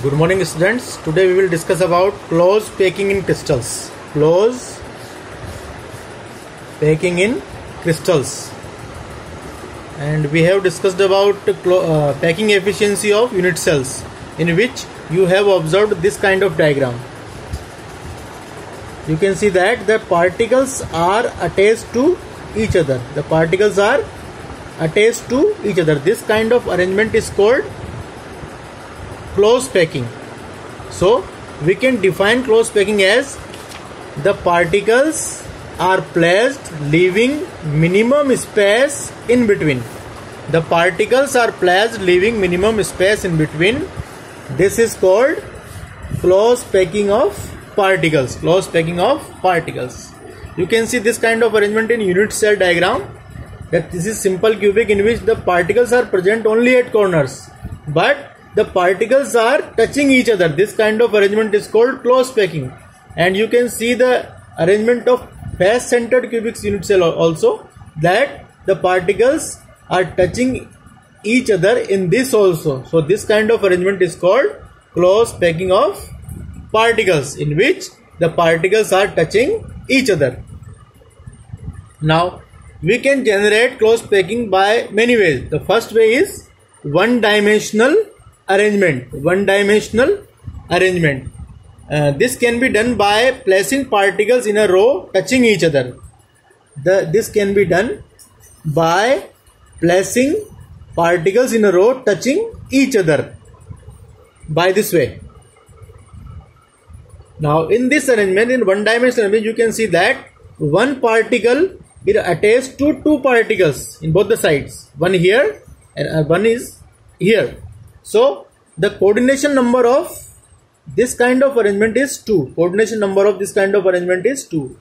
Good morning students. Today we will discuss about close packing in crystals. Close packing in crystals. And we have discussed about packing efficiency of unit cells, in which you have observed this kind of diagram. You can see that the particles are attached to each other. The particles are attached to each other. This kind of arrangement is called close packing. So we can define close packing as the particles are placed leaving minimum space in between. The particles are placed leaving minimum space in between. This is called close packing of particles. Close packing of particles. You can see this kind of arrangement in unit cell diagram. That this is simple cubic in which the particles are present only at corners, but the particles are touching each other. This kind of arrangement is called close packing. And you can see the arrangement of face centered cubic unit cell also, that the particles are touching each other in this also. So this kind of arrangement is called close packing of particles, in which the particles are touching each other. Now we can generate close packing by many ways. The first way is one-dimensional arrangement. One-dimensional arrangement. This can be done by placing particles in a row touching each other. This can be done by placing particles in a row touching each other by this way. Now in this arrangement, in one-dimensional arrangement, you can see that one particle is attached to two particles in both the sides. One here and one is here. So the coordination number of this kind of arrangement is 2. Coordination number of this kind of arrangement is 2.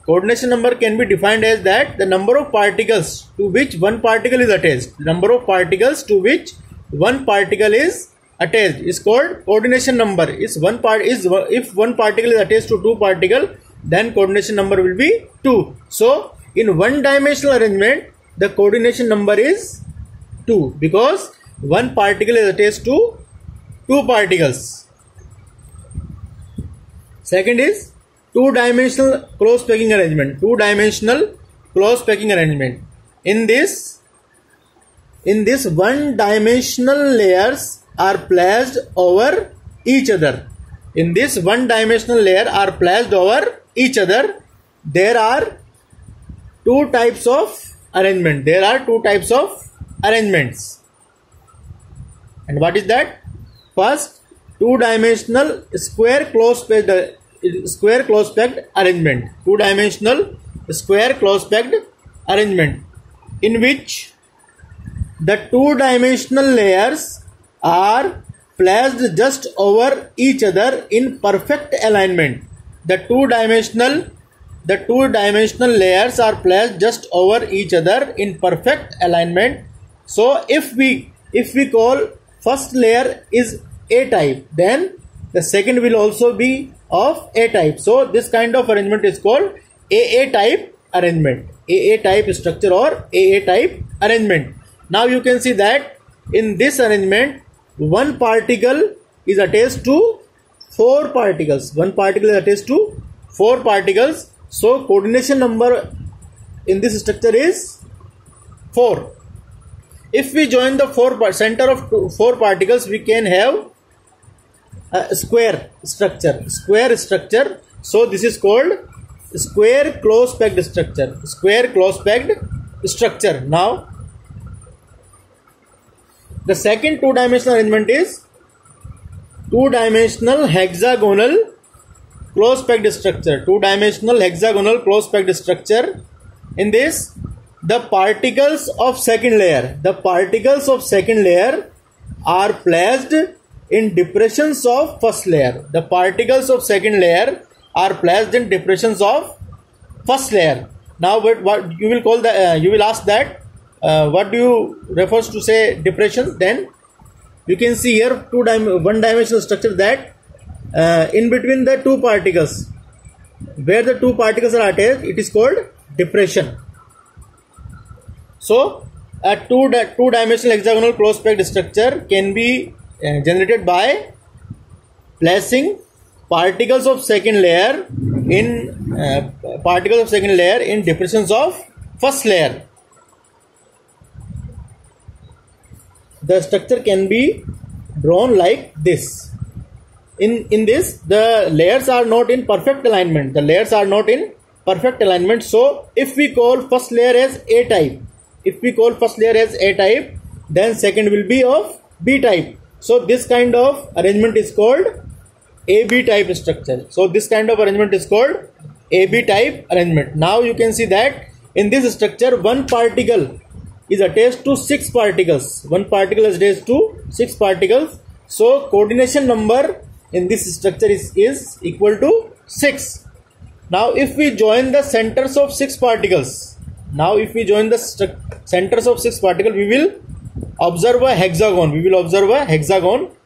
Coordination number can be defined as that the number of particles to which one particle is attached. The number of particles to which one particle is attached is called coordination number. If one particle is attached to two particles, then coordination number will be 2. So in one-dimensional arrangement, the coordination number is 2 because one particle is attached to two particles. Second is two-dimensional close packing arrangement. Two-dimensional close packing arrangement. In this one-dimensional layers are placed over each other. In this one-dimensional layer are placed over each other. There are two types of arrangement. There are two types of arrangements. And what is that? First, two-dimensional square close packed arrangement. Two-dimensional square close packed arrangement, in which the two-dimensional layers are placed just over each other in perfect alignment. The two-dimensional layers are placed just over each other in perfect alignment. So if we call first layer is A type, then the second will also be of A type. So this kind of arrangement is called AA type arrangement. AA type structure or AA type arrangement. Now you can see that in this arrangement, one particle is attached to four particles. One particle is attached to four particles. So coordination number in this structure is 4. If we join the center of four particles, we can have a square structure. Square structure. So this is called square close packed structure. Square close packed structure. Now the second two-dimensional arrangement is two-dimensional hexagonal close packed structure. Two-dimensional hexagonal close packed structure. In this, the particles of second layer are placed in depressions of first layer. The particles of second layer are placed in depressions of first layer. Now what you will call you will ask that what do you refers to say depression? Then you can see here one-dimensional structure that in between the two particles, where the two particles are attached, it is called depression. So a two-dimensional hexagonal close packed structure can be generated by placing particles of second layer in depressions of first layer. The structure can be drawn like this. In this, the layers are not in perfect alignment. So if we call first layer as A type, then second will be of B type. So this kind of arrangement is called AB type structure. Now you can see that in this structure, one particle is attached to 6 particles. So coordination number in this structure is equal to 6. Now if we join the centers of 6 particles, we will observe a hexagon.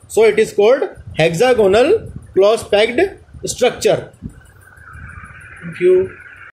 So it is called hexagonal close packed structure. Thank you.